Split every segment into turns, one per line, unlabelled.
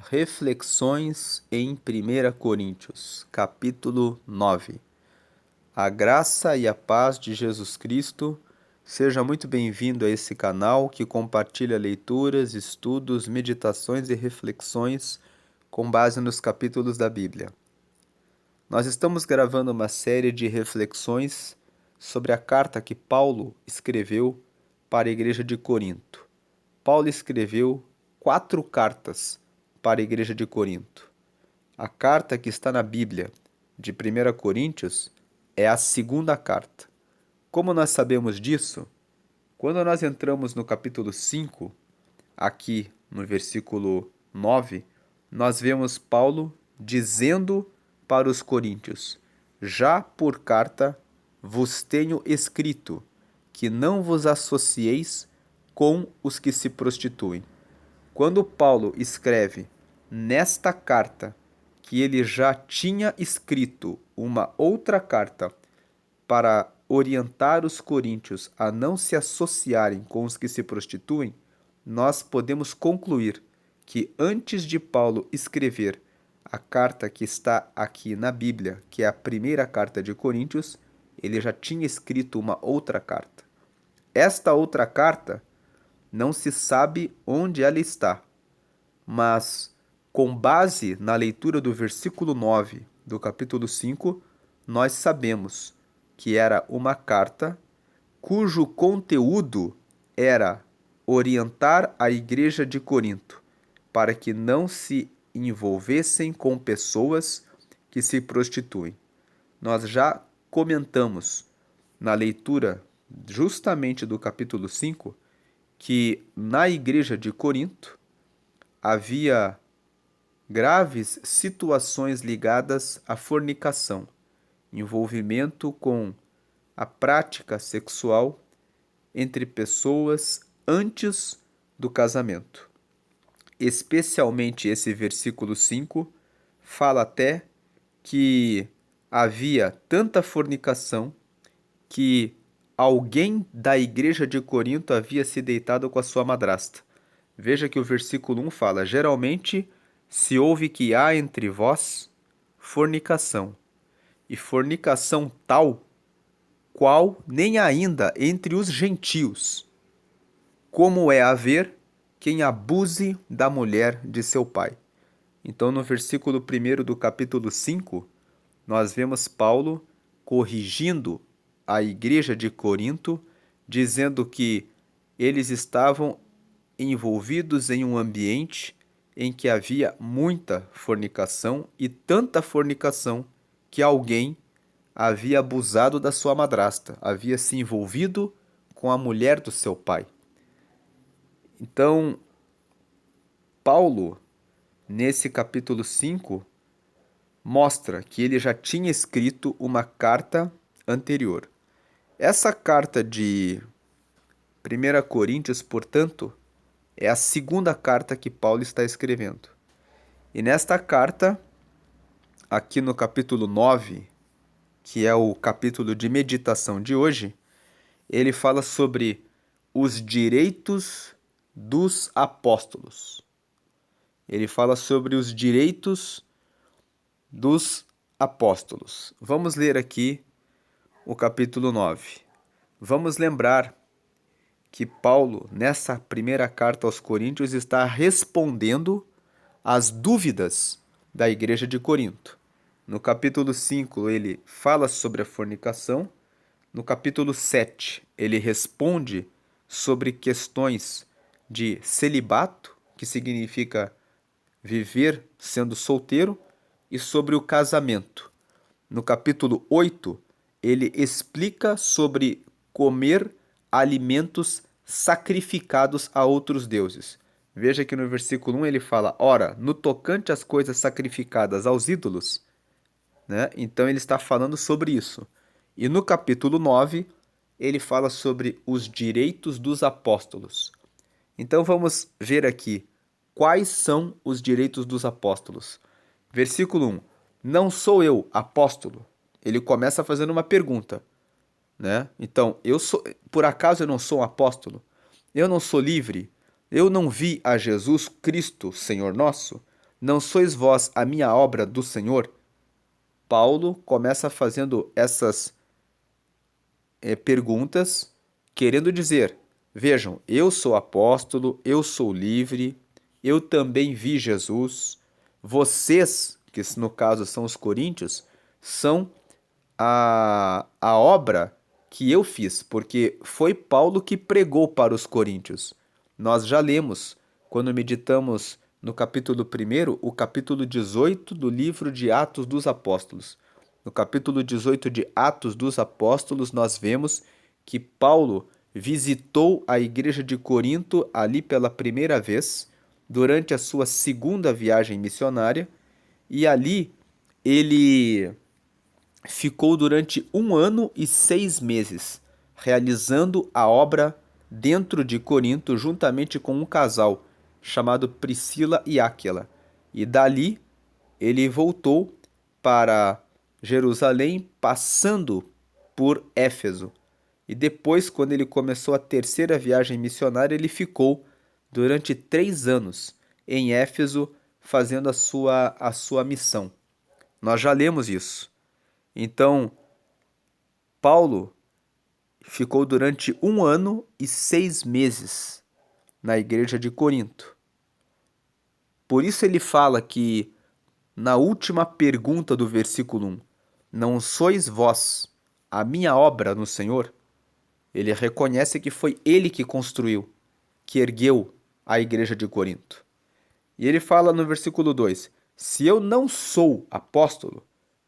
Reflexões em 1 Coríntios, capítulo 9. A graça e a paz de Jesus Cristo. Seja muito bem-vindo a esse canal que compartilha leituras, estudos, meditações e reflexões com base nos capítulos da Bíblia. Nós estamos gravando uma série de reflexões sobre a carta que Paulo escreveu para a igreja de Corinto. Paulo escreveu 4 cartas para a igreja de Corinto. A carta que está na Bíblia, de 1 Coríntios, é a segunda carta. Como nós sabemos disso? Quando nós entramos no capítulo 5, aqui no versículo 9, nós vemos Paulo dizendo para os coríntios: já por carta vos tenho escrito que não vos associeis com os que se prostituem. Quando Paulo escreve nesta carta que ele já tinha escrito uma outra carta para orientar os coríntios a não se associarem com os que se prostituem, nós podemos concluir que antes de Paulo escrever a carta que está aqui na Bíblia, que é a primeira carta de Coríntios, ele já tinha escrito uma outra carta. Esta outra carta não se sabe onde ela está, mas com base na leitura do versículo 9 do capítulo 5, nós sabemos que era uma carta cujo conteúdo era orientar a igreja de Corinto para que não se envolvessem com pessoas que se prostituem. Nós já comentamos na leitura justamente do capítulo 5 que na igreja de Corinto havia graves situações ligadas à fornicação, envolvimento com a prática sexual entre pessoas antes do casamento. Especialmente esse versículo 5 fala até que havia tanta fornicação que alguém da igreja de Corinto havia se deitado com a sua madrasta. Veja que o versículo 1 fala: geralmente se ouve que há entre vós fornicação, e fornicação tal qual nem ainda entre os gentios, como é haver quem abuse da mulher de seu pai. Então, no versículo 1 do capítulo 5, nós vemos Paulo corrigindo a igreja de Corinto, dizendo que eles estavam envolvidos em um ambiente em que havia muita fornicação e tanta fornicação que alguém havia abusado da sua madrasta, havia se envolvido com a mulher do seu pai. Então, Paulo, nesse capítulo 5, mostra que ele já tinha escrito uma carta anterior. Essa carta de 1 Coríntios, portanto, é a segunda carta que Paulo está escrevendo. E nesta carta, aqui no capítulo 9, que é o capítulo de meditação de hoje, ele fala sobre os direitos dos apóstolos. Ele fala sobre os direitos dos apóstolos. Vamos ler aqui o capítulo 9. Vamos lembrar que Paulo, nessa primeira carta aos Coríntios, está respondendo às dúvidas da igreja de Corinto. No capítulo 5, ele fala sobre a fornicação. No capítulo 7, ele responde sobre questões de celibato, que significa viver sendo solteiro, e sobre o casamento. No capítulo 8, ele explica sobre comer alimentos sacrificados a outros deuses. Veja que no versículo 1 ele fala: ora, no tocante às coisas sacrificadas aos ídolos, né? Então ele está falando sobre isso. E no capítulo 9, ele fala sobre os direitos dos apóstolos. Então vamos ver aqui quais são os direitos dos apóstolos. Versículo 1. Não sou eu apóstolo? Ele começa fazendo uma pergunta, né? Então, por acaso eu não sou um apóstolo? Eu não sou livre? Eu não vi a Jesus Cristo, Senhor nosso? Não sois vós a minha obra do Senhor? Paulo começa fazendo essas perguntas, querendo dizer: vejam, eu sou apóstolo, eu sou livre, eu também vi Jesus. Vocês, que no caso são os coríntios, são a obra que eu fiz, porque foi Paulo que pregou para os coríntios. Nós já lemos, quando meditamos no capítulo 1, o capítulo 18 do livro de Atos dos Apóstolos. No capítulo 18 de Atos dos Apóstolos, nós vemos que Paulo visitou a igreja de Corinto ali pela primeira vez, durante a sua segunda viagem missionária, e ali ele ficou durante 1 ano e 6 meses, realizando a obra dentro de Corinto, juntamente com um casal chamado Priscila e Áquila. E dali ele voltou para Jerusalém, passando por Éfeso. E depois, quando ele começou a terceira viagem missionária, ele ficou durante 3 anos em Éfeso, fazendo a sua missão. Nós já lemos isso. Então, Paulo ficou durante 1 ano e 6 meses na igreja de Corinto. Por isso ele fala que, na última pergunta do versículo 1, não sois vós a minha obra no Senhor? Ele reconhece que foi ele que construiu, que ergueu a igreja de Corinto. E ele fala no versículo 2: se eu não sou apóstolo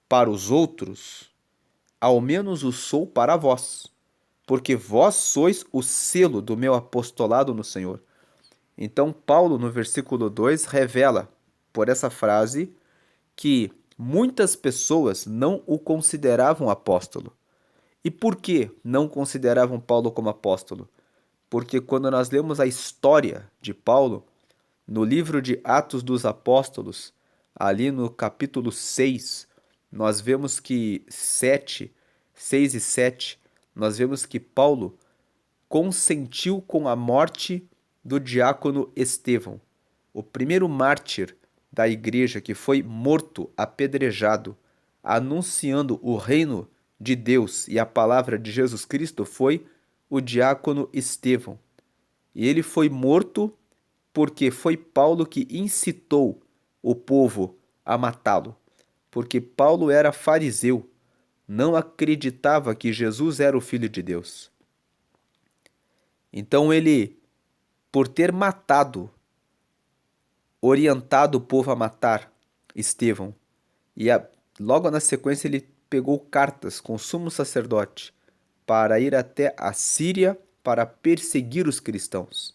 para os outros, ao menos o sou para vós, porque vós sois o selo do meu apostolado no Senhor. Então, Paulo, no versículo 2, revela, por essa frase, que muitas pessoas não o consideravam apóstolo. E por que não consideravam Paulo como apóstolo? Porque quando nós lemos a história de Paulo, no livro de Atos dos Apóstolos, ali no capítulo 6, nós vemos que 6 e 7, nós vemos que Paulo consentiu com a morte do diácono Estevão, o primeiro mártir da igreja que foi morto apedrejado, anunciando o reino de Deus e a palavra de Jesus Cristo, foi o diácono Estevão. E ele foi morto porque foi Paulo que incitou o povo a matá-lo. Porque Paulo era fariseu, não acreditava que Jesus era o Filho de Deus. Então ele, por ter orientado o povo a matar Estevão, e logo na sequência ele pegou cartas com o sumo sacerdote para ir até a Síria para perseguir os cristãos.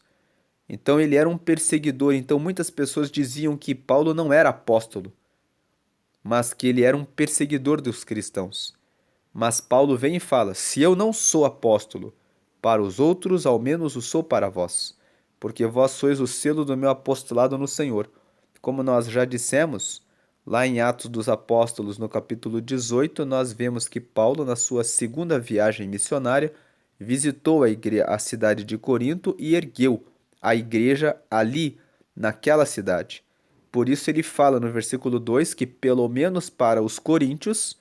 Então ele era um perseguidor, então muitas pessoas diziam que Paulo não era apóstolo, mas que ele era um perseguidor dos cristãos. Mas Paulo vem e fala: se eu não sou apóstolo para os outros, ao menos o sou para vós, porque vós sois o selo do meu apostolado no Senhor. Como nós já dissemos, lá em Atos dos Apóstolos, no capítulo 18, nós vemos que Paulo, na sua segunda viagem missionária, visitou a cidade de Corinto e ergueu a igreja ali, naquela cidade. Por isso ele fala no versículo 2 que, pelo menos para os coríntios,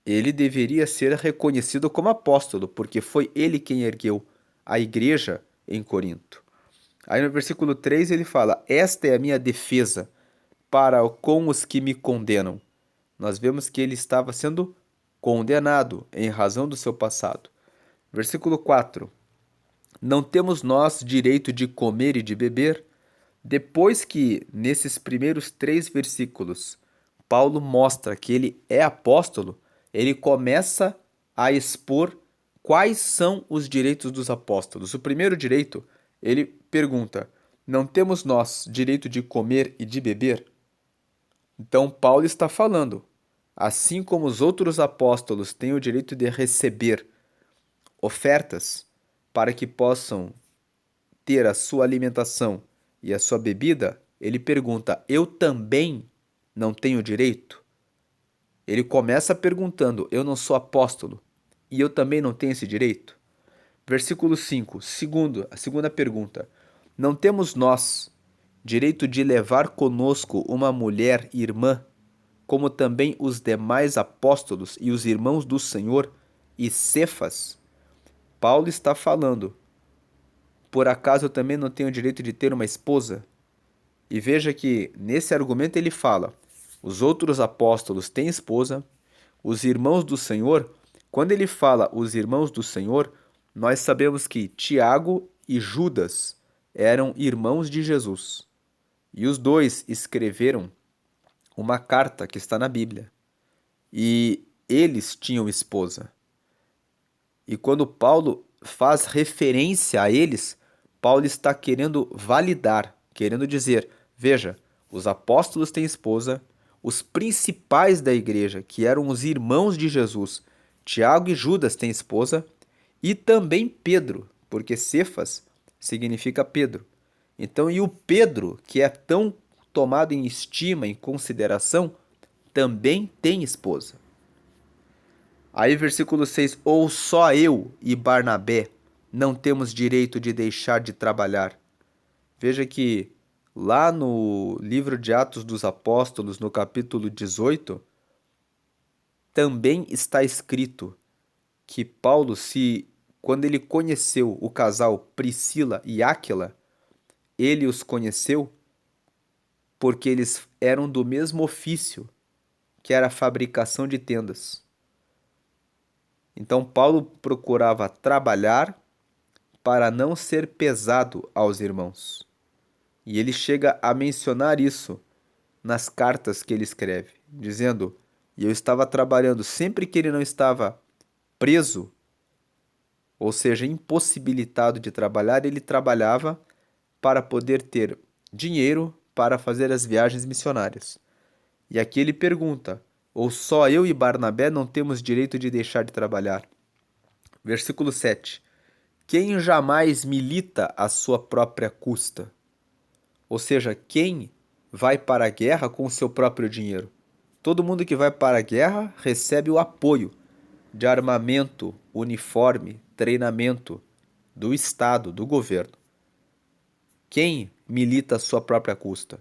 ele deveria ser reconhecido como apóstolo, porque foi ele quem ergueu a igreja em Corinto. Aí no versículo 3 ele fala: esta é a minha defesa para com os que me condenam. Nós vemos que ele estava sendo condenado em razão do seu passado. Versículo 4: não temos nós direito de comer e de beber? Depois que, nesses primeiros 3 versículos, Paulo mostra que ele é apóstolo, ele começa a expor quais são os direitos dos apóstolos. O primeiro direito, ele pergunta: não temos nós direito de comer e de beber? Então, Paulo está falando, assim como os outros apóstolos têm o direito de receber ofertas para que possam ter a sua alimentação e a sua bebida, ele pergunta: eu também não tenho direito? Ele começa perguntando: eu não sou apóstolo e eu também não tenho esse direito? Versículo 5, a segunda pergunta: não temos nós direito de levar conosco uma mulher irmã, como também os demais apóstolos e os irmãos do Senhor e Cefas? Paulo está falando: por acaso eu também não tenho o direito de ter uma esposa? E veja que nesse argumento ele fala: os outros apóstolos têm esposa, os irmãos do Senhor. Quando ele fala os irmãos do Senhor, nós sabemos que Tiago e Judas eram irmãos de Jesus. E os dois escreveram uma carta que está na Bíblia. E eles tinham esposa. E quando Paulo faz referência a eles, Paulo está querendo validar, querendo dizer: veja, os apóstolos têm esposa, os principais da igreja, que eram os irmãos de Jesus, Tiago e Judas têm esposa, e também Pedro, porque Cefas significa Pedro. Então, e o Pedro, que é tão tomado em estima, em consideração, também tem esposa. Aí, versículo 6: ou só eu e Barnabé não temos direito de deixar de trabalhar? Veja que lá no livro de Atos dos Apóstolos, no capítulo 18, também está escrito que Paulo, quando ele conheceu o casal Priscila e Áquila, ele os conheceu porque eles eram do mesmo ofício, que era a fabricação de tendas. Então Paulo procurava trabalhar para não ser pesado aos irmãos. E ele chega a mencionar isso nas cartas que ele escreve, dizendo: e eu estava trabalhando sempre que ele não estava preso, ou seja, impossibilitado de trabalhar, ele trabalhava para poder ter dinheiro para fazer as viagens missionárias. E aqui ele pergunta: ou só eu e Barnabé não temos direito de deixar de trabalhar? Versículo 7. Quem jamais milita à sua própria custa? Ou seja, quem vai para a guerra com o seu próprio dinheiro? Todo mundo que vai para a guerra recebe o apoio de armamento, uniforme, treinamento do Estado, do governo. Quem milita à sua própria custa?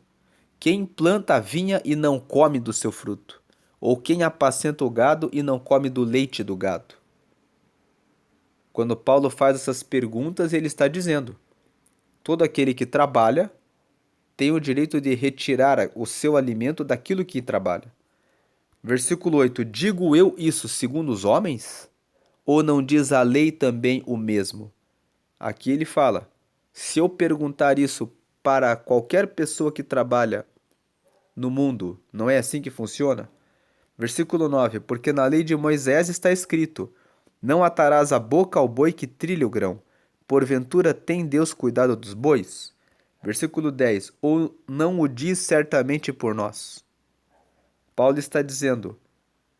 Quem planta a vinha e não come do seu fruto? Ou quem apacenta o gado e não come do leite do gado? Quando Paulo faz essas perguntas, ele está dizendo: todo aquele que trabalha tem o direito de retirar o seu alimento daquilo que trabalha. Versículo 8: digo eu isso segundo os homens? Ou não diz a lei também o mesmo? Aqui ele fala: se eu perguntar isso para qualquer pessoa que trabalha no mundo, não é assim que funciona? Versículo 9: porque na lei de Moisés está escrito: não atarás a boca ao boi que trilha o grão. Porventura tem Deus cuidado dos bois? Versículo 10: ou não o diz certamente por nós? Paulo está dizendo: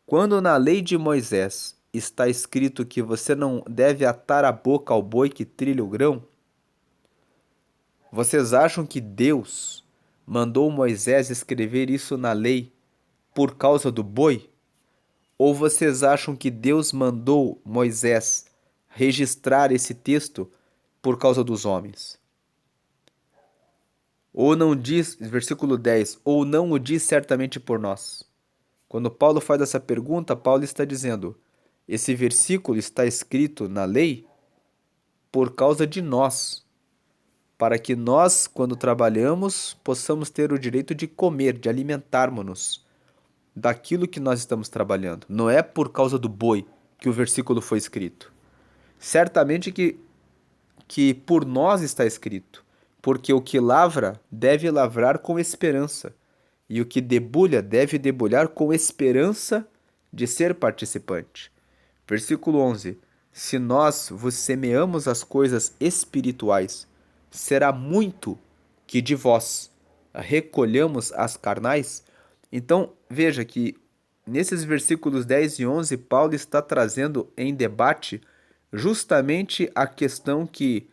quando na lei de Moisés está escrito que você não deve atar a boca ao boi que trilha o grão, vocês acham que Deus mandou Moisés escrever isso na lei por causa do boi? Ou vocês acham que Deus mandou Moisés registrar esse texto por causa dos homens? Ou não diz, versículo 10, ou não o diz certamente por nós? Quando Paulo faz essa pergunta, Paulo está dizendo: esse versículo está escrito na lei por causa de nós, para que nós, quando trabalhamos, possamos ter o direito de comer, de alimentarmos-nos daquilo que nós estamos trabalhando. Não é por causa do boi que o versículo foi escrito. Certamente que por nós está escrito, porque o que lavra deve lavrar com esperança, e o que debulha deve debulhar com esperança de ser participante. Versículo 11: se nós vos semeamos as coisas espirituais, será muito que de vós recolhamos as carnais? Então, veja que nesses versículos 10 e 11, Paulo está trazendo em debate justamente a questão que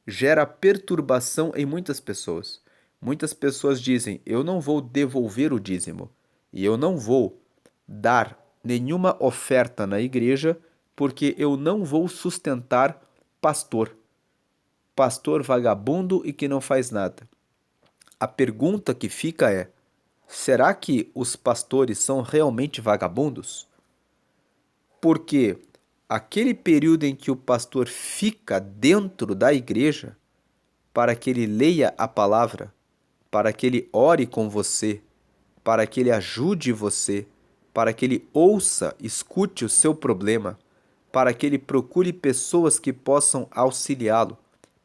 gera perturbação em muitas pessoas. Muitas pessoas dizem: eu não vou devolver o dízimo e eu não vou dar nenhuma oferta na igreja porque eu não vou sustentar pastor. Pastor vagabundo e que não faz nada. A pergunta que fica é: será que os pastores são realmente vagabundos? Porque aquele período em que o pastor fica dentro da igreja para que ele leia a palavra, para que ele ore com você, para que ele ajude você, para que ele ouça, escute o seu problema, para que ele procure pessoas que possam auxiliá-lo,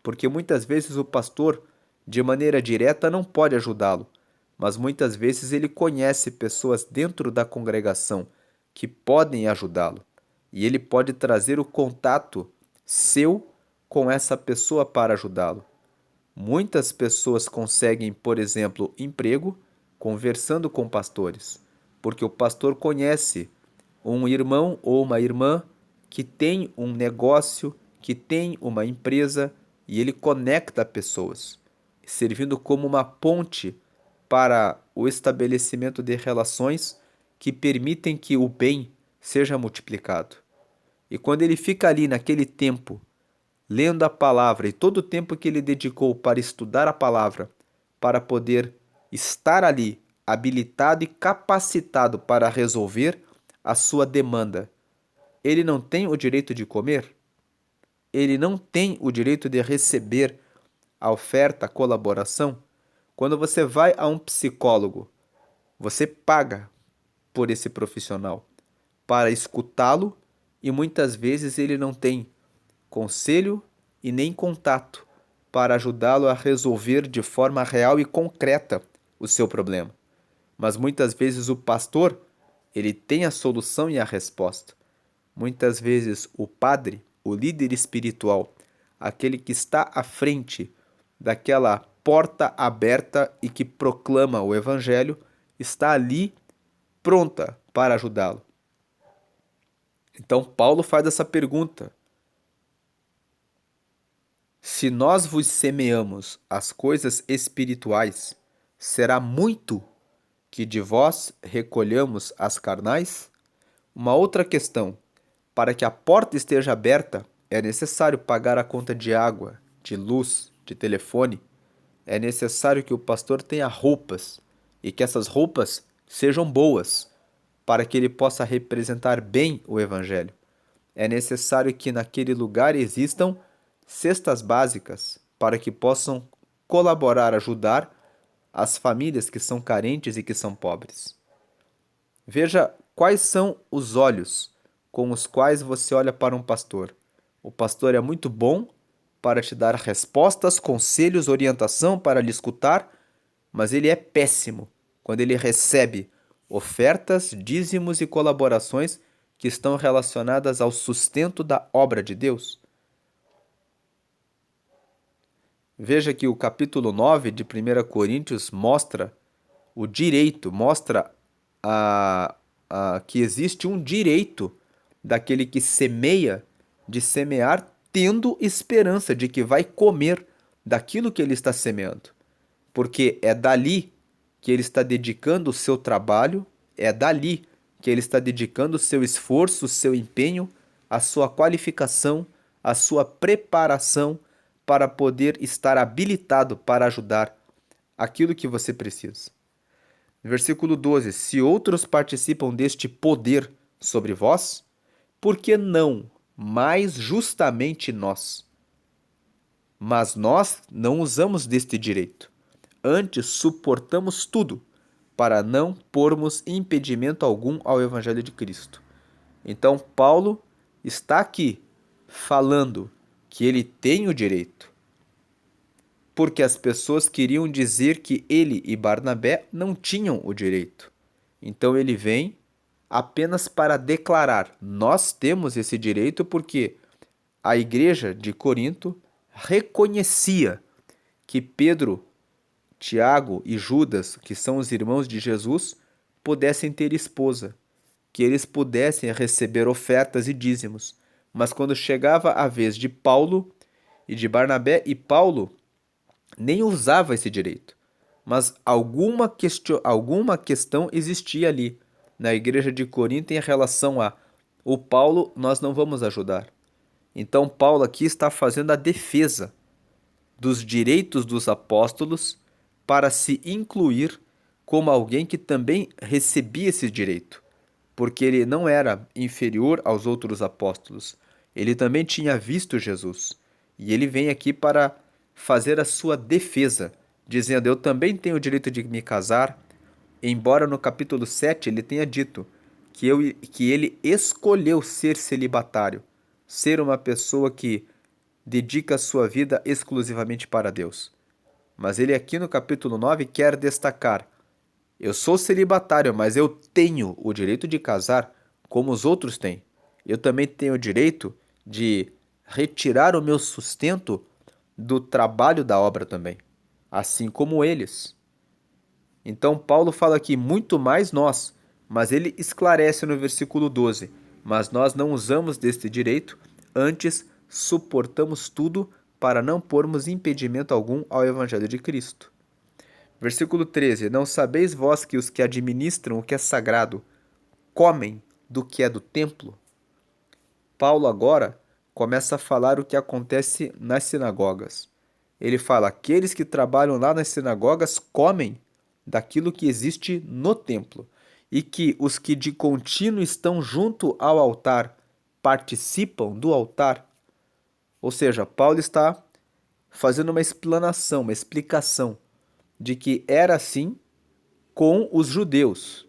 porque muitas vezes o pastor, de maneira direta, não pode ajudá-lo, mas muitas vezes ele conhece pessoas dentro da congregação que podem ajudá-lo, e ele pode trazer o contato seu com essa pessoa para ajudá-lo. Muitas pessoas conseguem, por exemplo, emprego conversando com pastores, porque o pastor conhece um irmão ou uma irmã que tem um negócio, que tem uma empresa e ele conecta pessoas, servindo como uma ponte para o estabelecimento de relações que permitem que o bem seja multiplicado. E quando ele fica ali naquele tempo, lendo a palavra e todo o tempo que ele dedicou para estudar a palavra, para poder estar ali habilitado e capacitado para resolver a sua demanda, ele não tem o direito de comer? Ele não tem o direito de receber a oferta, a colaboração? Quando você vai a um psicólogo, você paga por esse profissional para escutá-lo e muitas vezes ele não tem conselho e nem contato para ajudá-lo a resolver de forma real e concreta o seu problema. Mas muitas vezes o pastor, ele tem a solução e a resposta. Muitas vezes o padre, o líder espiritual, aquele que está à frente daquela porta aberta e que proclama o evangelho, está ali pronta para ajudá-lo. Então Paulo faz essa pergunta: se nós vos semeamos as coisas espirituais, será muito que de vós recolhamos as carnais? Uma outra questão: para que a porta esteja aberta, é necessário pagar a conta de água, de luz, de telefone. É necessário que o pastor tenha roupas e que essas roupas sejam boas, para que ele possa representar bem o evangelho. É necessário que naquele lugar existam cestas básicas para que possam colaborar, ajudar as famílias que são carentes e que são pobres. Veja quais são os olhos com os quais você olha para um pastor. O pastor é muito bom para te dar respostas, conselhos, orientação para lhe escutar, mas ele é péssimo quando ele recebe ofertas, dízimos e colaborações que estão relacionadas ao sustento da obra de Deus. Veja que o capítulo 9 de 1 Coríntios mostra o direito, mostra que existe um direito daquele que semeia de semear tendo esperança de que vai comer daquilo que ele está semeando. Porque é dali que ele está dedicando o seu trabalho, é dali que ele está dedicando o seu esforço, o seu empenho, a sua qualificação, a sua preparação para poder estar habilitado para ajudar aquilo que você precisa. Versículo 12: se outros participam deste poder sobre vós, por que não mais justamente nós? Mas nós não usamos deste direito. Antes suportamos tudo, para não pormos impedimento algum ao Evangelho de Cristo. Então, Paulo está aqui falando que ele tem o direito, porque as pessoas queriam dizer que ele e Barnabé não tinham o direito. Então, ele vem apenas para declarar: nós temos esse direito porque a igreja de Corinto reconhecia que Pedro, Tiago e Judas, que são os irmãos de Jesus, pudessem ter esposa, que eles pudessem receber ofertas e dízimos. Mas quando chegava a vez de Paulo e de Barnabé, e Paulo nem usava esse direito, mas alguma questão existia ali na igreja de Corinto em relação a o Paulo nós não vamos ajudar. Então Paulo aqui está fazendo a defesa dos direitos dos apóstolos, para se incluir como alguém que também recebia esse direito, porque ele não era inferior aos outros apóstolos. Ele também tinha visto Jesus. E ele vem aqui para fazer a sua defesa, dizendo: Eu também tenho o direito de me casar, embora no capítulo 7 ele tenha dito que ele escolheu ser celibatário, ser uma pessoa que dedica a sua vida exclusivamente para Deus. Mas ele aqui no capítulo 9 quer destacar: eu sou celibatário, mas eu tenho o direito de casar como os outros têm. Eu também tenho o direito de retirar o meu sustento do trabalho da obra também, assim como eles. Então, Paulo fala aqui muito mais nós, mas ele esclarece no versículo 12: Mas nós não usamos deste direito, antes suportamos tudo para não pormos impedimento algum ao evangelho de Cristo. Versículo 13: Não sabeis vós que os que administram o que é sagrado comem do que é do templo? Paulo agora começa a falar o que acontece nas sinagogas. Ele fala: aqueles que trabalham lá nas sinagogas comem daquilo que existe no templo, e que os que de contínuo estão junto ao altar participam do altar. Ou seja, Paulo está fazendo uma explanação, uma explicação de que era assim com os judeus.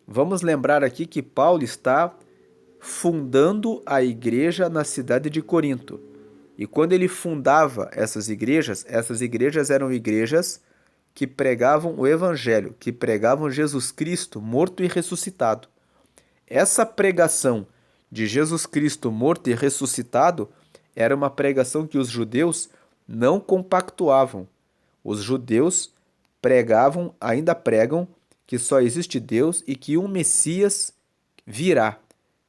Vamos lembrar aqui que Paulo está fundando a igreja na cidade de Corinto. E quando ele fundava essas igrejas eram igrejas que pregavam o evangelho, que pregavam Jesus Cristo morto e ressuscitado. Essa pregação de Jesus Cristo morto e ressuscitado era uma pregação que os judeus não compactuavam. Os judeus pregavam, ainda pregam, que só existe Deus e que um Messias virá.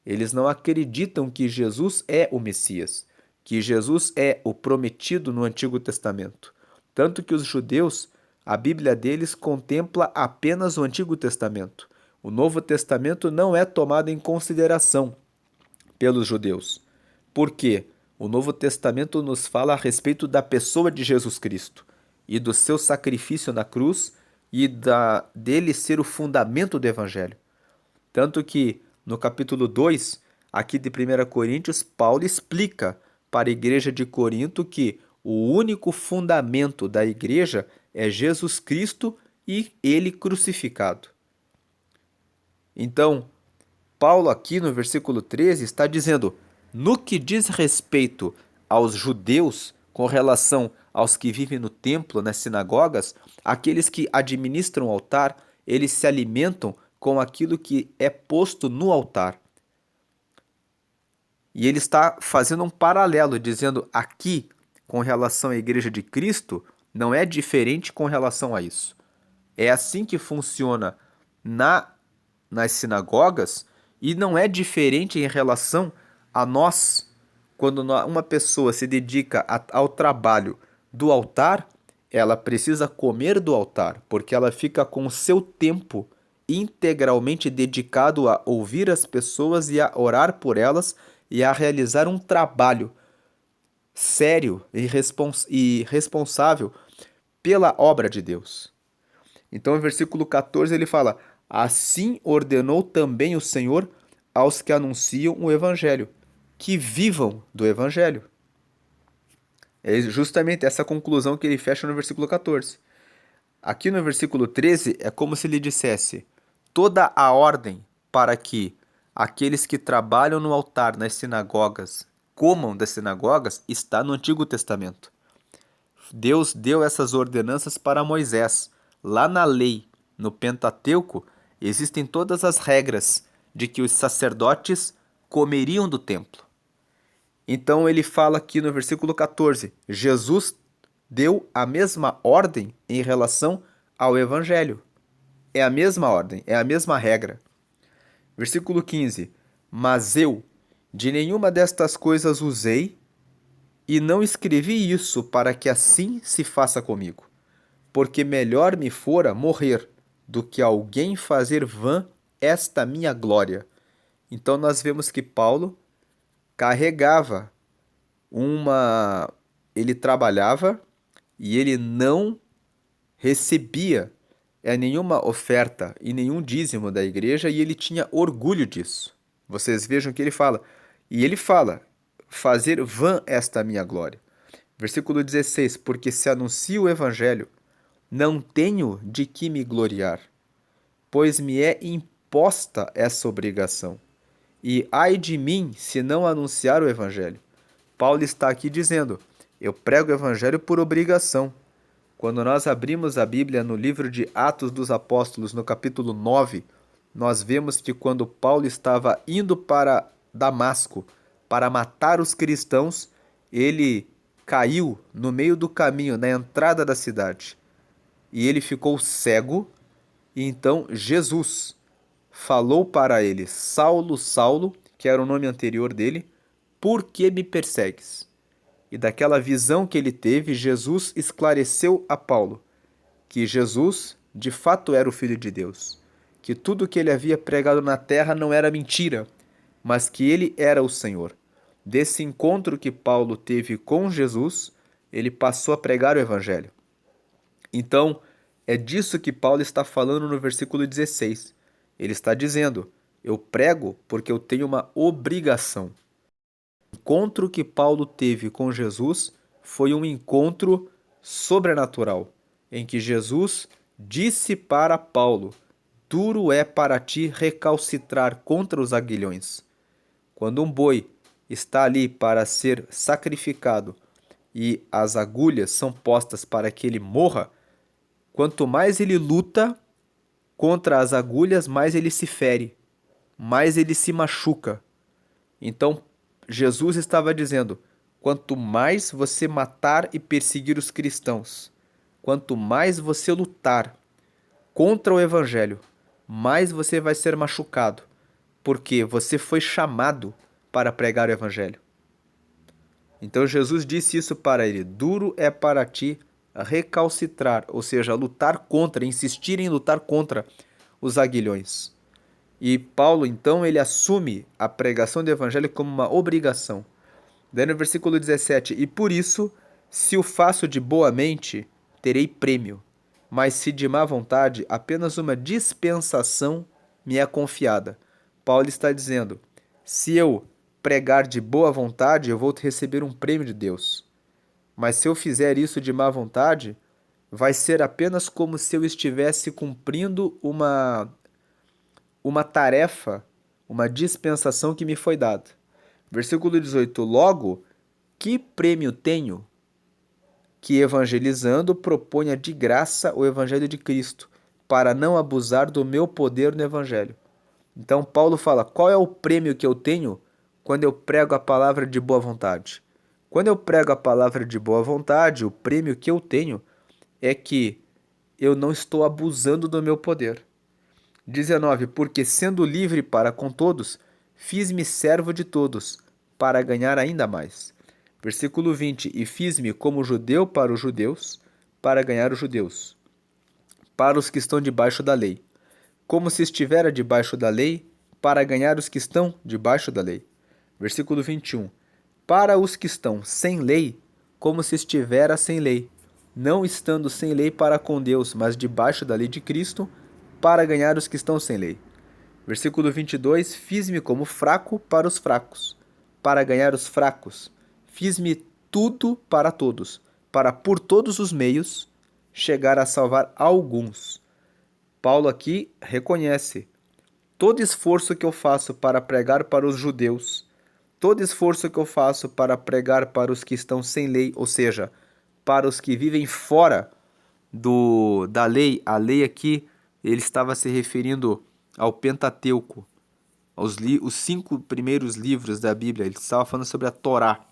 Eles não acreditam que Jesus é o Messias, que Jesus é o prometido no Antigo Testamento. Tanto que os judeus, a Bíblia deles contempla apenas o Antigo Testamento. O Novo Testamento não é tomado em consideração pelos judeus. Por quê? O Novo Testamento nos fala a respeito da pessoa de Jesus Cristo e do seu sacrifício na cruz e dele ser o fundamento do Evangelho. Tanto que no capítulo 2, aqui de 1 Coríntios, Paulo explica para a igreja de Corinto que o único fundamento da igreja é Jesus Cristo e ele crucificado. Então, Paulo aqui no versículo 13 está dizendo: no que diz respeito aos judeus com relação aos que vivem no templo, nas sinagogas, aqueles que administram o altar, eles se alimentam com aquilo que é posto no altar. E ele está fazendo um paralelo, dizendo aqui, com relação à igreja de Cristo, não é diferente com relação a isso. É assim que funciona nas sinagogas e não é diferente em relação a nós. Quando uma pessoa se dedica ao trabalho do altar, ela precisa comer do altar, porque ela fica com o seu tempo integralmente dedicado a ouvir as pessoas e a orar por elas e a realizar um trabalho sério e responsável pela obra de Deus. Então, no versículo 14, ele fala: Assim ordenou também o Senhor aos que anunciam o Evangelho, que vivam do Evangelho. É justamente essa conclusão que ele fecha no versículo 14. Aqui no versículo 13 é como se ele dissesse: toda a ordem para que aqueles que trabalham no altar nas sinagogas comam das sinagogas está no Antigo Testamento. Deus deu essas ordenanças para Moisés. Lá na lei, no Pentateuco, existem todas as regras de que os sacerdotes comeriam do templo. Então ele fala aqui no versículo 14: Jesus deu a mesma ordem em relação ao evangelho. É a mesma ordem, é a mesma regra. Versículo 15: Mas eu de nenhuma destas coisas usei, e não escrevi isso para que assim se faça comigo, porque melhor me fora morrer do que alguém fazer vã esta minha glória. Então nós vemos que Paulo carregava ele trabalhava e ele não recebia nenhuma oferta e nenhum dízimo da igreja e ele tinha orgulho disso. Vocês vejam que ele fala. E ele fala: fazer vã esta minha glória. Versículo 16: porque se anuncio o evangelho, não tenho de que me gloriar, pois me é imposta essa obrigação. E ai de mim se não anunciar o evangelho. Paulo está aqui dizendo: eu prego o evangelho por obrigação. Quando nós abrimos a Bíblia no livro de Atos dos Apóstolos, no capítulo 9, nós vemos que quando Paulo estava indo para Damasco para matar os cristãos, ele caiu no meio do caminho, na entrada da cidade. E ele ficou cego, e então Jesus falou para ele: Saulo, Saulo, que era o nome anterior dele, por que me persegues? E daquela visão que ele teve, Jesus esclareceu a Paulo que Jesus de fato era o Filho de Deus, que tudo que ele havia pregado na terra não era mentira, mas que ele era o Senhor. Desse encontro que Paulo teve com Jesus, ele passou a pregar o Evangelho. Então, é disso que Paulo está falando no versículo 16. Ele está dizendo: eu prego porque eu tenho uma obrigação. O encontro que Paulo teve com Jesus foi um encontro sobrenatural, em que Jesus disse para Paulo: duro é para ti recalcitrar contra os aguilhões. Quando um boi está ali para ser sacrificado e as agulhas são postas para que ele morra, quanto mais ele luta contra as agulhas, mais ele se fere, mais ele se machuca. Então, Jesus estava dizendo: quanto mais você matar e perseguir os cristãos, quanto mais você lutar contra o evangelho, mais você vai ser machucado, porque você foi chamado para pregar o evangelho. Então Jesus disse isso para ele: duro é para ti recalcitrar, ou seja, lutar contra, insistir em lutar contra os aguilhões. E Paulo, então, ele assume a pregação do evangelho como uma obrigação. Daí no versículo 17: e por isso, se o faço de boa mente, terei prêmio, mas se de má vontade, apenas uma dispensação me é confiada. Paulo está dizendo: se eu pregar de boa vontade, eu vou receber um prêmio de Deus. Mas se eu fizer isso de má vontade, vai ser apenas como se eu estivesse cumprindo uma tarefa, uma dispensação que me foi dada. Versículo 18: logo, que prêmio tenho que evangelizando proponha de graça o evangelho de Cristo, para não abusar do meu poder no evangelho? Então Paulo fala: qual é o prêmio que eu tenho quando eu prego a palavra de boa vontade? Quando eu prego a palavra de boa vontade, o prêmio que eu tenho é que eu não estou abusando do meu poder. 19: porque sendo livre para com todos, fiz-me servo de todos, para ganhar ainda mais. Versículo 20: e fiz-me como judeu para os judeus, para ganhar os judeus, para os que estão debaixo da lei, como se estivera debaixo da lei, para ganhar os que estão debaixo da lei. Versículo 21: para os que estão sem lei, como se estivera sem lei, não estando sem lei para com Deus, mas debaixo da lei de Cristo, para ganhar os que estão sem lei. Versículo 22: fiz-me como fraco para os fracos, para ganhar os fracos. Fiz-me tudo para todos, para por todos os meios chegar a salvar alguns. Paulo aqui reconhece: todo esforço que eu faço para pregar para os judeus, todo esforço que eu faço para pregar para os que estão sem lei, ou seja, para os que vivem fora da lei. A lei aqui, ele estava se referindo ao Pentateuco, os 5 primeiros livros da Bíblia. Ele estava falando sobre a Torá,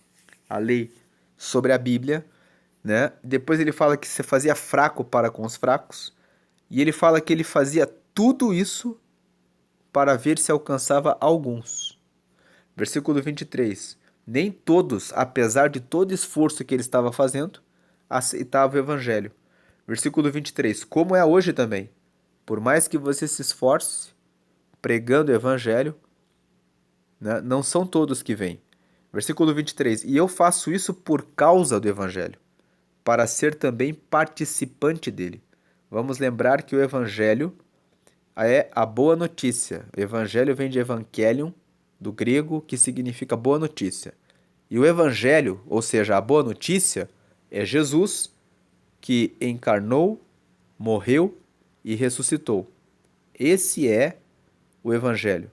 a lei, sobre a Bíblia, né? Depois ele fala que se fazia fraco para com os fracos, e ele fala que ele fazia tudo isso para ver se alcançava alguns. Versículo 23: nem todos, apesar de todo esforço que ele estava fazendo, aceitavam o evangelho. Versículo 23: como é hoje também, por mais que você se esforce pregando o evangelho, né, não são todos que vêm. Versículo 23: e eu faço isso por causa do evangelho, para ser também participante dele. Vamos lembrar que o Evangelho é a boa notícia. O Evangelho vem de Evangelion, do grego, que significa boa notícia. E o Evangelho, ou seja, a boa notícia, é Jesus que encarnou, morreu e ressuscitou. Esse é o Evangelho.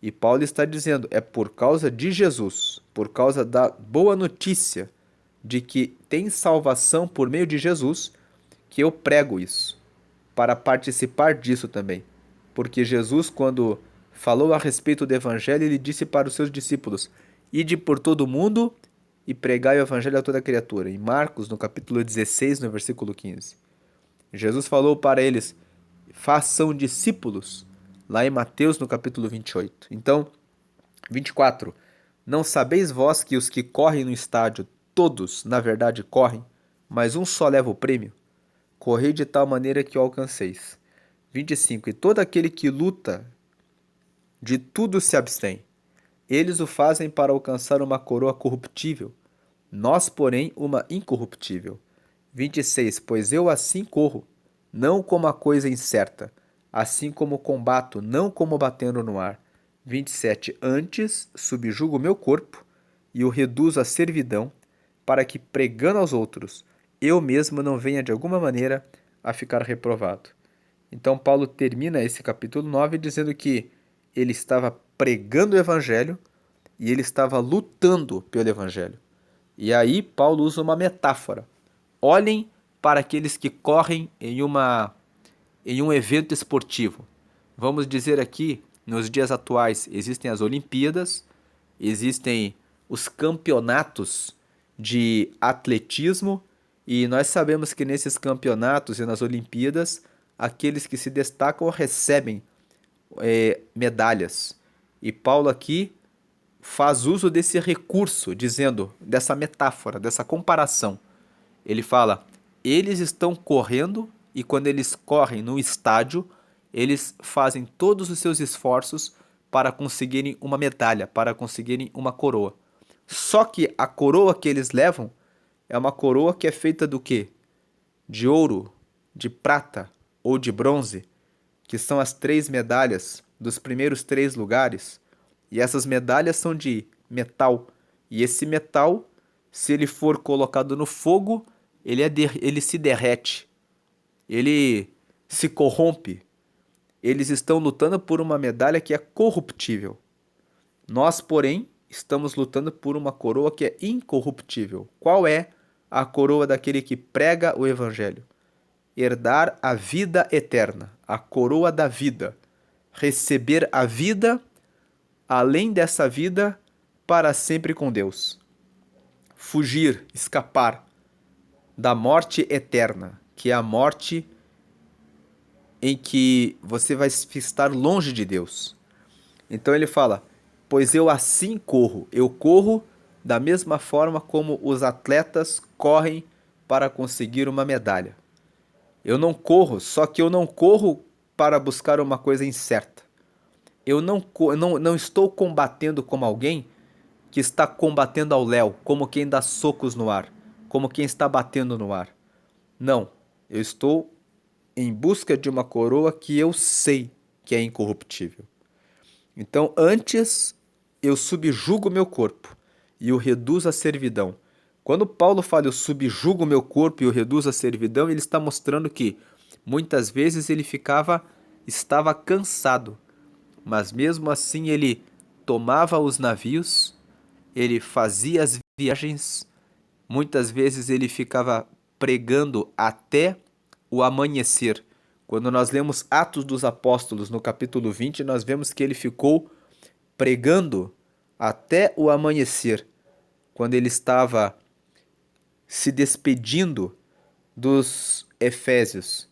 E Paulo está dizendo, é por causa de Jesus, por causa da boa notícia de que tem salvação por meio de Jesus, que eu prego isso, para participar disso também. Porque Jesus, quando falou a respeito do Evangelho, ele disse para os seus discípulos: ide por todo o mundo e pregai o Evangelho a toda criatura. Em Marcos, no capítulo 16, no versículo 15. Jesus falou para eles: façam discípulos, lá em Mateus, no capítulo 28. Então, 24. Não sabeis vós que os que correm no estádio, todos, na verdade, correm, mas um só leva o prêmio? Correi de tal maneira que o alcanceis. 25. E todo aquele que luta, de tudo se abstém. Eles o fazem para alcançar uma coroa corruptível, nós, porém, uma incorruptível. 26. Pois eu assim corro, não como a coisa incerta, assim como combato, não como batendo no ar. 27. Antes subjugo o meu corpo e o reduzo à servidão, para que, pregando aos outros, eu mesmo não venha de alguma maneira a ficar reprovado. Então, Paulo termina esse capítulo 9 dizendo que ele estava pregando o evangelho e ele estava lutando pelo evangelho. E aí, Paulo usa uma metáfora. Olhem para aqueles que correm em um evento esportivo. Vamos dizer aqui, nos dias atuais, existem as Olimpíadas, existem os campeonatos de atletismo, e nós sabemos que nesses campeonatos e nas Olimpíadas, aqueles que se destacam recebem medalhas. E Paulo aqui faz uso desse recurso, dizendo, dessa metáfora, dessa comparação. Ele fala, eles estão correndo e quando eles correm no estádio, eles fazem todos os seus esforços para conseguirem uma medalha, para conseguirem uma coroa. Só que a coroa que eles levam é uma coroa que é feita do quê? De ouro, de prata ou de bronze, que são as 3 medalhas dos primeiros 3 lugares. E essas medalhas são de metal. E esse metal, se ele for colocado no fogo, ele se derrete. Ele se corrompe. Eles estão lutando por uma medalha que é corruptível. Nós, porém, estamos lutando por uma coroa que é incorruptível. Qual é a coroa daquele que prega o evangelho? Herdar a vida eterna, a coroa da vida. Receber a vida, além dessa vida, para sempre com Deus. Fugir, escapar da morte eterna, que é a morte em que você vai estar longe de Deus. Então ele fala, pois eu assim corro, eu corro da mesma forma como os atletas correm para conseguir uma medalha. Eu não corro, só que eu não corro para buscar uma coisa incerta. Eu não estou combatendo como alguém que está combatendo ao léu, como quem dá socos no ar, como quem está batendo no ar. Não, eu estou em busca de uma coroa que eu sei que é incorruptível. Então, antes eu subjugo meu corpo e o reduzo à servidão. Quando Paulo fala eu subjugo meu corpo e o reduzo à servidão, ele está mostrando que muitas vezes ele estava cansado, mas mesmo assim ele tomava os navios, ele fazia as viagens, muitas vezes ele ficava pregando até o amanhecer. Quando nós lemos Atos dos Apóstolos, no capítulo 20, nós vemos que ele ficou pregando até o amanhecer, quando ele estava se despedindo dos Efésios.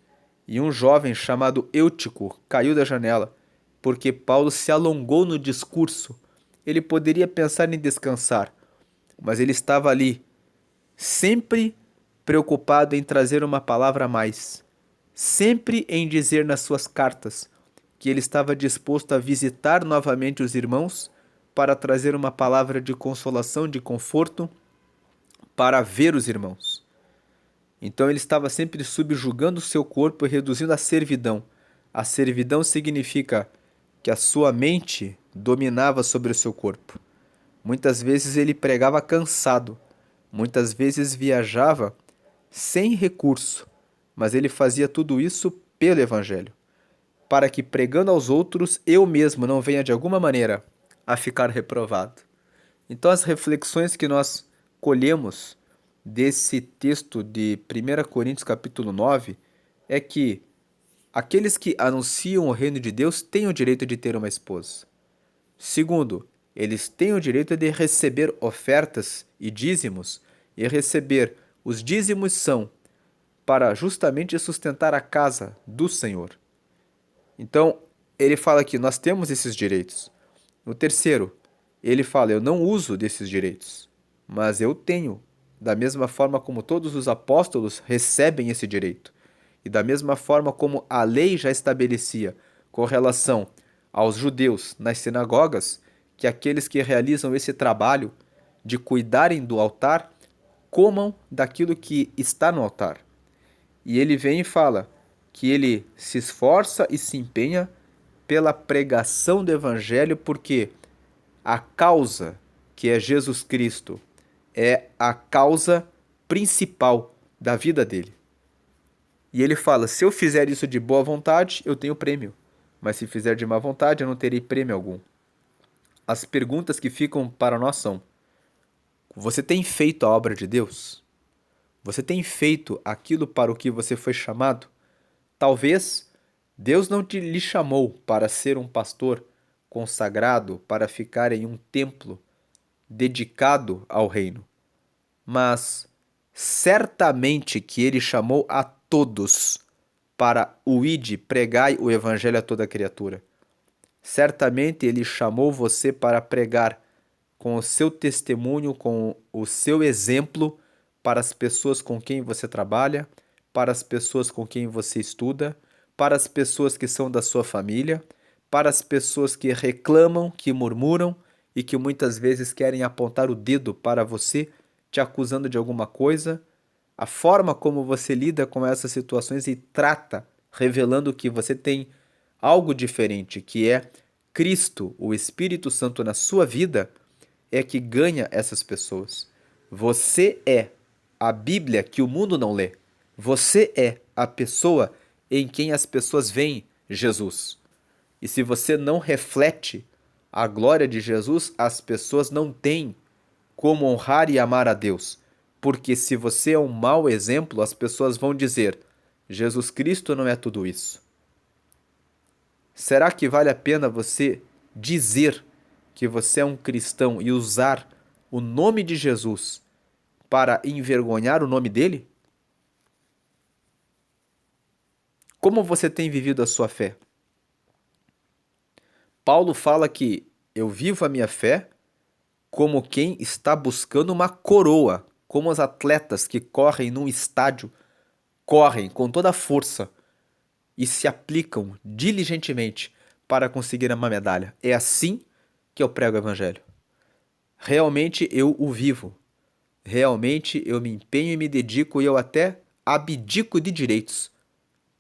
E um jovem chamado Eutico caiu da janela, porque Paulo se alongou no discurso. Ele poderia pensar em descansar, mas ele estava ali, sempre preocupado em trazer uma palavra a mais, sempre em dizer nas suas cartas que ele estava disposto a visitar novamente os irmãos para trazer uma palavra de consolação, de conforto, para ver os irmãos. Então ele estava sempre subjugando o seu corpo e reduzindo a servidão. A servidão significa que a sua mente dominava sobre o seu corpo. Muitas vezes ele pregava cansado, muitas vezes viajava sem recurso, mas ele fazia tudo isso pelo Evangelho, para que pregando aos outros eu mesmo não venha de alguma maneira a ficar reprovado. Então, as reflexões que nós colhemos desse texto de 1 Coríntios capítulo 9 é que aqueles que anunciam o reino de Deus têm o direito de ter uma esposa. Segundo, eles têm o direito de receber ofertas e dízimos, e receber os dízimos são para justamente sustentar a casa do Senhor. Então, ele fala que nós temos esses direitos. No terceiro, ele fala: eu não uso desses direitos, mas eu tenho, da mesma forma como todos os apóstolos recebem esse direito, e da mesma forma como a lei já estabelecia com relação aos judeus nas sinagogas, que aqueles que realizam esse trabalho de cuidarem do altar comam daquilo que está no altar. E ele vem e fala que ele se esforça e se empenha pela pregação do evangelho, porque a causa, que é Jesus Cristo, é a causa principal da vida dele. E ele fala: se eu fizer isso de boa vontade, eu tenho prêmio, mas se fizer de má vontade, eu não terei prêmio algum. As perguntas que ficam para nós são: você tem feito a obra de Deus? Você tem feito aquilo para o que você foi chamado? Talvez Deus não lhe chamou para ser um pastor consagrado, para ficar em um templo dedicado ao reino, mas certamente que ele chamou a todos para o ide, pregai o evangelho a toda criatura. Certamente ele chamou você para pregar com o seu testemunho, com o seu exemplo para as pessoas com quem você trabalha, para as pessoas com quem você estuda, para as pessoas que são da sua família, para as pessoas que reclamam, que murmuram e que muitas vezes querem apontar o dedo para você, te acusando de alguma coisa. A forma como você lida com essas situações e trata, revelando que você tem algo diferente, que é Cristo, o Espírito Santo na sua vida, é que ganha essas pessoas. Você é a Bíblia que o mundo não lê. Você é a pessoa em quem as pessoas veem Jesus. E se você não reflete a glória de Jesus, as pessoas não têm como honrar e amar a Deus. Porque se você é um mau exemplo, as pessoas vão dizer: Jesus Cristo não é tudo isso. Será que vale a pena você dizer que você é um cristão e usar o nome de Jesus para envergonhar o nome dele? Como você tem vivido a sua fé? Paulo fala que eu vivo a minha fé como quem está buscando uma coroa, como os atletas que correm num estádio, correm com toda a força e se aplicam diligentemente para conseguir uma medalha. É assim que eu prego o evangelho. Realmente eu o vivo. Realmente eu me empenho e me dedico e eu até abdico de direitos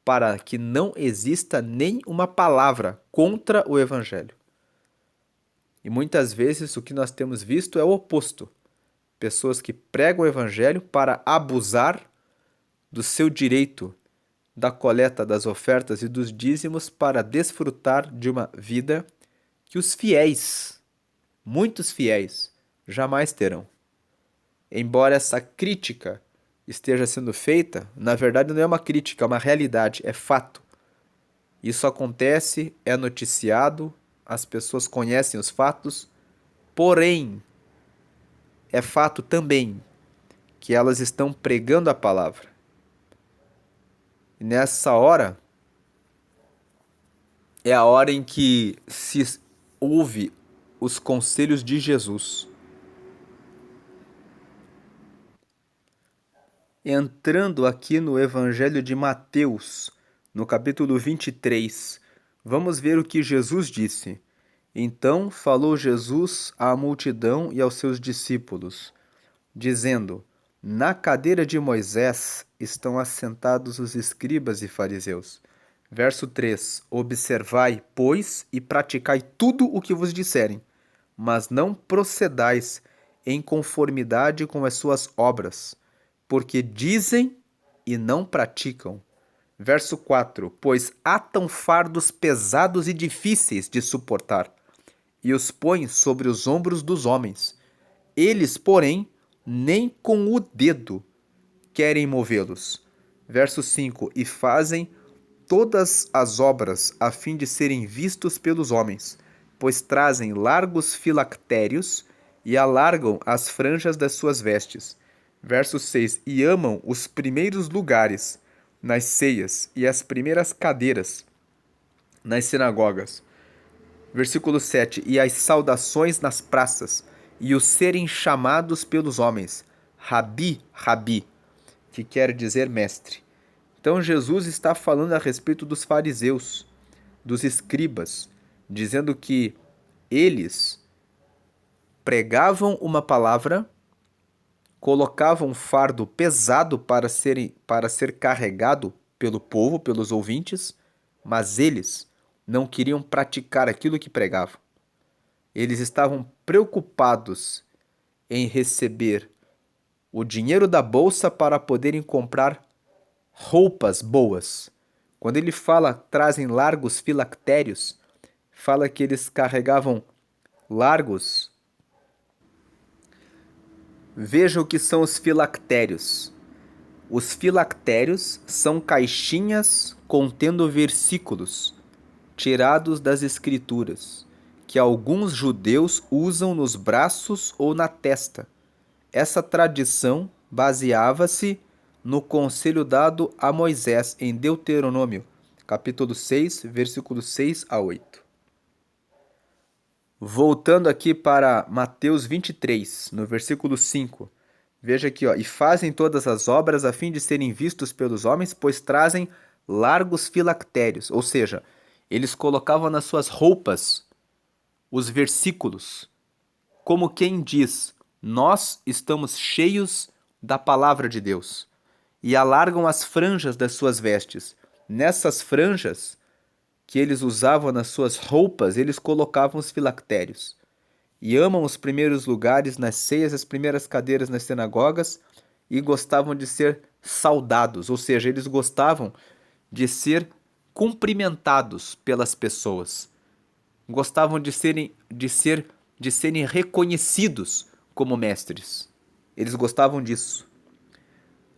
para que não exista nem uma palavra contra o evangelho. E muitas vezes o que nós temos visto é o oposto. Pessoas que pregam o evangelho para abusar do seu direito da coleta das ofertas e dos dízimos para desfrutar de uma vida que os fiéis, muitos fiéis, jamais terão. Embora essa crítica esteja sendo feita, na verdade não é uma crítica, é uma realidade, é fato. Isso acontece, é noticiado, as pessoas conhecem os fatos, porém, é fato também que elas estão pregando a palavra. E nessa hora, é a hora em que se ouve os conselhos de Jesus. Entrando aqui no Evangelho de Mateus, no capítulo 23, vamos ver o que Jesus disse. Então falou Jesus à multidão e aos seus discípulos, dizendo: Na cadeira de Moisés estão assentados os escribas e fariseus. Verso 3: Observai, pois, e praticai tudo o que vos disserem, mas não procedais em conformidade com as suas obras, porque dizem e não praticam. Verso 4: Pois atam fardos pesados e difíceis de suportar, e os põem sobre os ombros dos homens. Eles, porém, nem com o dedo querem movê-los. Verso 5: E fazem todas as obras a fim de serem vistos pelos homens, pois trazem largos filactérios e alargam as franjas das suas vestes. Verso 6: E amam os primeiros lugares nas ceias e as primeiras cadeiras nas sinagogas. Versículo 7: E as saudações nas praças, e os serem chamados pelos homens, Rabi, Rabi, que quer dizer mestre. Então Jesus está falando a respeito dos fariseus, dos escribas, dizendo que eles pregavam uma palavra, colocavam um fardo pesado para ser carregado pelo povo, pelos ouvintes, mas eles não queriam praticar aquilo que pregavam. Eles estavam preocupados em receber o dinheiro da bolsa para poderem comprar roupas boas. Quando ele fala trazem largos filactérios, fala que eles carregavam largos. Veja o que são os filactérios. Os filactérios são caixinhas contendo versículos tirados das Escrituras, que alguns judeus usam nos braços ou na testa. Essa tradição baseava-se no conselho dado a Moisés em Deuteronômio, capítulo 6, versículos 6 a 8. Voltando aqui para Mateus 23, no versículo 5. Veja aqui, ó, e fazem todas as obras a fim de serem vistos pelos homens, pois trazem largos filactérios, ou seja, eles colocavam nas suas roupas os versículos, como quem diz: nós estamos cheios da palavra de Deus, e alargam as franjas das suas vestes. Nessas franjas que eles usavam nas suas roupas, eles colocavam os filactérios. E amam os primeiros lugares nas ceias, as primeiras cadeiras nas sinagogas, e gostavam de ser saudados, ou seja, eles gostavam de ser cumprimentados pelas pessoas. Gostavam de serem reconhecidos como mestres. Eles gostavam disso.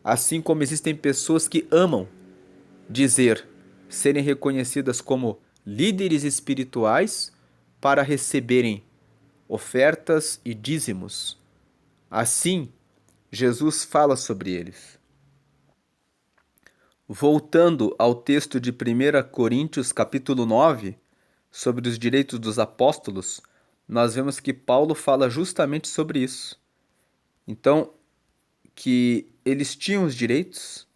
Assim como existem pessoas que amam serem reconhecidas como líderes espirituais para receberem ofertas e dízimos. Assim, Jesus fala sobre eles. Voltando ao texto de 1 Coríntios, capítulo 9, sobre os direitos dos apóstolos, nós vemos que Paulo fala justamente sobre isso. Então, que eles tinham os direitos,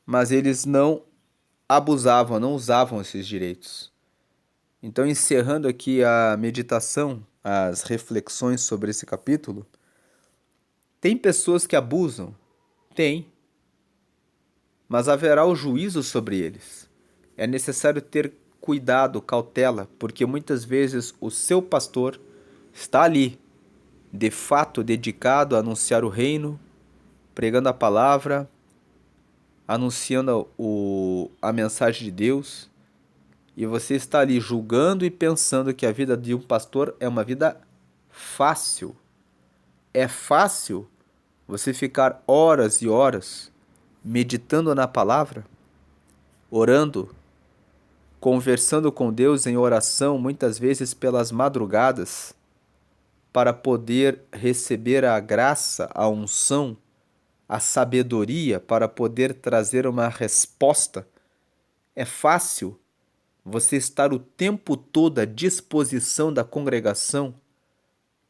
mas eles não abusavam, não usavam esses direitos. Então, encerrando aqui a meditação, as reflexões sobre esse capítulo, tem pessoas que abusam? Tem. Mas haverá o juízo sobre eles. É necessário ter cuidado, cautela, porque muitas vezes o seu pastor está ali, de fato dedicado a anunciar o reino, pregando a palavra, anunciando a mensagem de Deus, e você está ali julgando e pensando que a vida de um pastor é uma vida fácil. É fácil você ficar horas e horas meditando na palavra, orando, conversando com Deus em oração, muitas vezes pelas madrugadas, para poder receber a graça, a unção, a sabedoria, para poder trazer uma resposta. É fácil você estar o tempo todo à disposição da congregação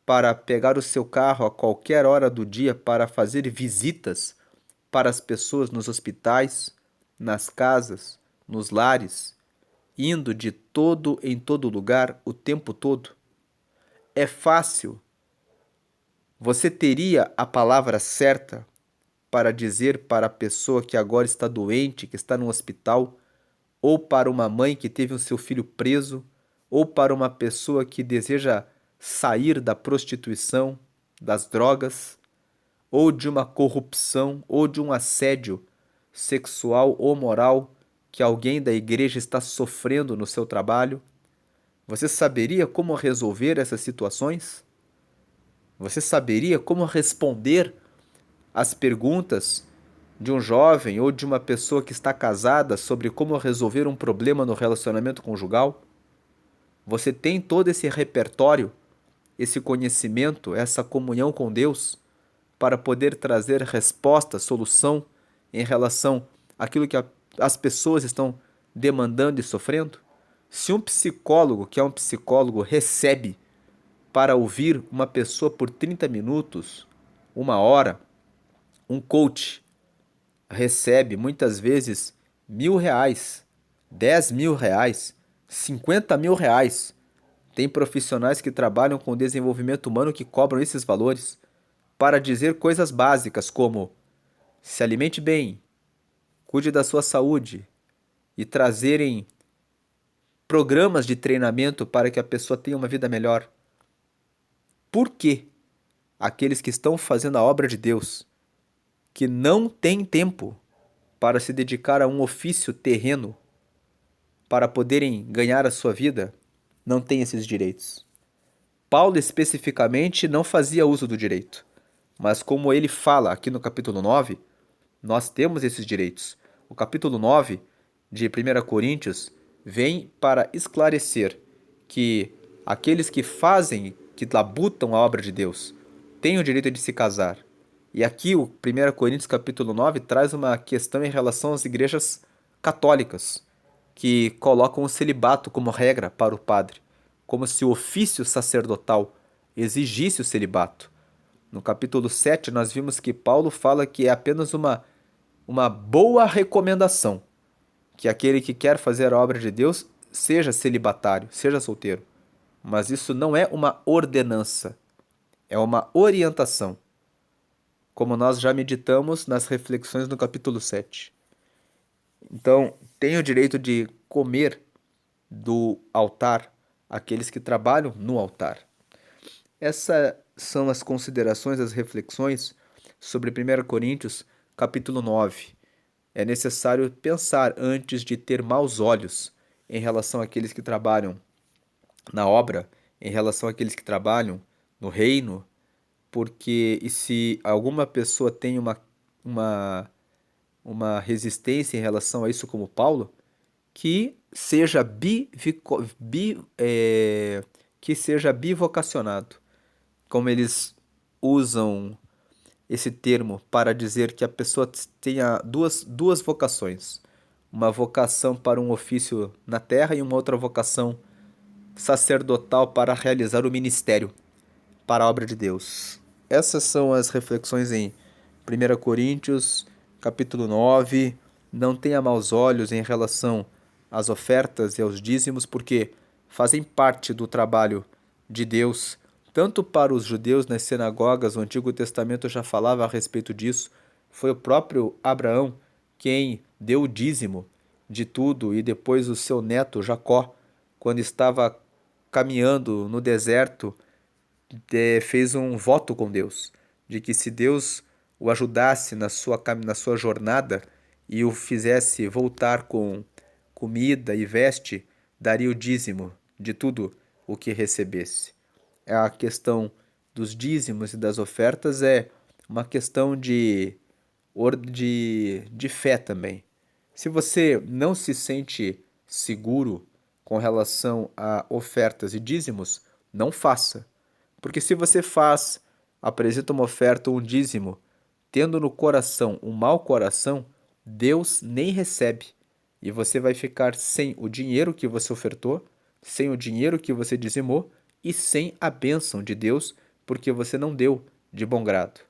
para pegar o seu carro a qualquer hora do dia para fazer visitas para as pessoas nos hospitais, nas casas, nos lares, indo de todo em todo lugar o tempo todo. É fácil. Você teria a palavra certa para dizer para a pessoa que agora está doente, que está no hospital, ou para uma mãe que teve o seu filho preso, ou para uma pessoa que deseja sair da prostituição, das drogas, ou de uma corrupção, ou de um assédio sexual ou moral que alguém da igreja está sofrendo no seu trabalho? Você saberia como resolver essas situações? Você saberia como responder às perguntas de um jovem ou de uma pessoa que está casada sobre como resolver um problema no relacionamento conjugal? Você tem todo esse repertório, esse conhecimento, essa comunhão com Deus para poder trazer resposta, solução em relação àquilo que as pessoas estão demandando e sofrendo? Se um psicólogo, que é um psicólogo, recebe para ouvir uma pessoa por 30 minutos, uma hora, um coach recebe muitas vezes R$ 1.000, R$ 10.000, R$ 50.000. Tem profissionais que trabalham com desenvolvimento humano que cobram esses valores para dizer coisas básicas como se alimente bem, cuide da sua saúde e trazerem programas de treinamento para que a pessoa tenha uma vida melhor. Por que aqueles que estão fazendo a obra de Deus, que não têm tempo para se dedicar a um ofício terreno, para poderem ganhar a sua vida, não têm esses direitos? Paulo especificamente não fazia uso do direito, mas como ele fala aqui no capítulo 9, nós temos esses direitos. O capítulo 9 de 1 Coríntios vem para esclarecer que aqueles que fazem, que labutam a obra de Deus, têm o direito de se casar. E aqui o 1 Coríntios capítulo 9 traz uma questão em relação às igrejas católicas, que colocam o celibato como regra para o padre, como se o ofício sacerdotal exigisse o celibato. No capítulo 7 nós vimos que Paulo fala que é apenas uma boa recomendação, que aquele que quer fazer a obra de Deus seja celibatário, seja solteiro. Mas isso não é uma ordenança, é uma orientação, como nós já meditamos nas reflexões no capítulo 7. Então, tem o direito de comer do altar aqueles que trabalham no altar. Essas são as considerações, as reflexões sobre 1 Coríntios, capítulo 9. É necessário pensar antes de ter maus olhos em relação àqueles que trabalham na obra, em relação àqueles que trabalham no reino, porque e se alguma pessoa tem uma resistência em relação a isso, como Paulo, que seja que seja bivocacionado, como eles usam esse termo para dizer que a pessoa tenha duas vocações. Uma vocação para um ofício na terra e uma outra vocação sacerdotal para realizar o ministério para a obra de Deus. Essas são as reflexões em 1 Coríntios, capítulo 9. Não tenha maus olhos em relação às ofertas e aos dízimos, porque fazem parte do trabalho de Deus, tanto para os judeus nas sinagogas. O Antigo Testamento já falava a respeito disso. Foi o próprio Abraão quem deu o dízimo de tudo, e depois o seu neto Jacó, quando estava caminhando no deserto, fez um voto com Deus, de que se Deus o ajudasse na sua jornada e o fizesse voltar com comida e veste, daria o dízimo de tudo o que recebesse. A questão dos dízimos e das ofertas é uma questão de fé também. Se você não se sente seguro com relação a ofertas e dízimos, não faça. Porque se você faz, apresenta uma oferta ou um dízimo, tendo no coração um mau coração, Deus nem recebe. E você vai ficar sem o dinheiro que você ofertou, sem o dinheiro que você dizimou e sem a bênção de Deus, porque você não deu de bom grado.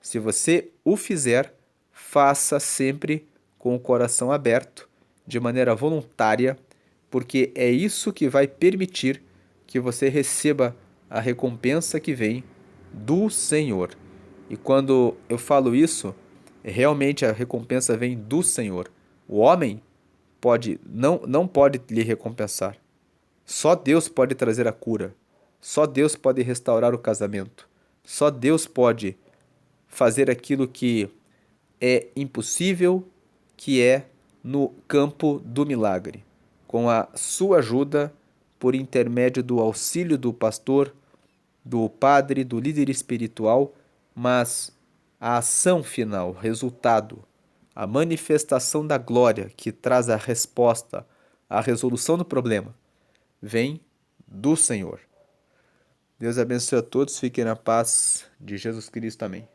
Se você o fizer, faça sempre com o coração aberto, de maneira voluntária, porque é isso que vai permitir que você receba a recompensa que vem do Senhor. E quando eu falo isso, Realmente a recompensa vem do Senhor. O homem não pode lhe recompensar. Só Deus pode trazer a cura. Só Deus pode restaurar o casamento. Só Deus pode fazer aquilo que é impossível, que é no campo do milagre. Com a sua ajuda, por intermédio do auxílio do pastor, do padre, do líder espiritual, mas a ação final, o resultado, a manifestação da glória que traz a resposta, a resolução do problema, vem do Senhor. Deus abençoe a todos, fiquem na paz de Jesus Cristo. Amém.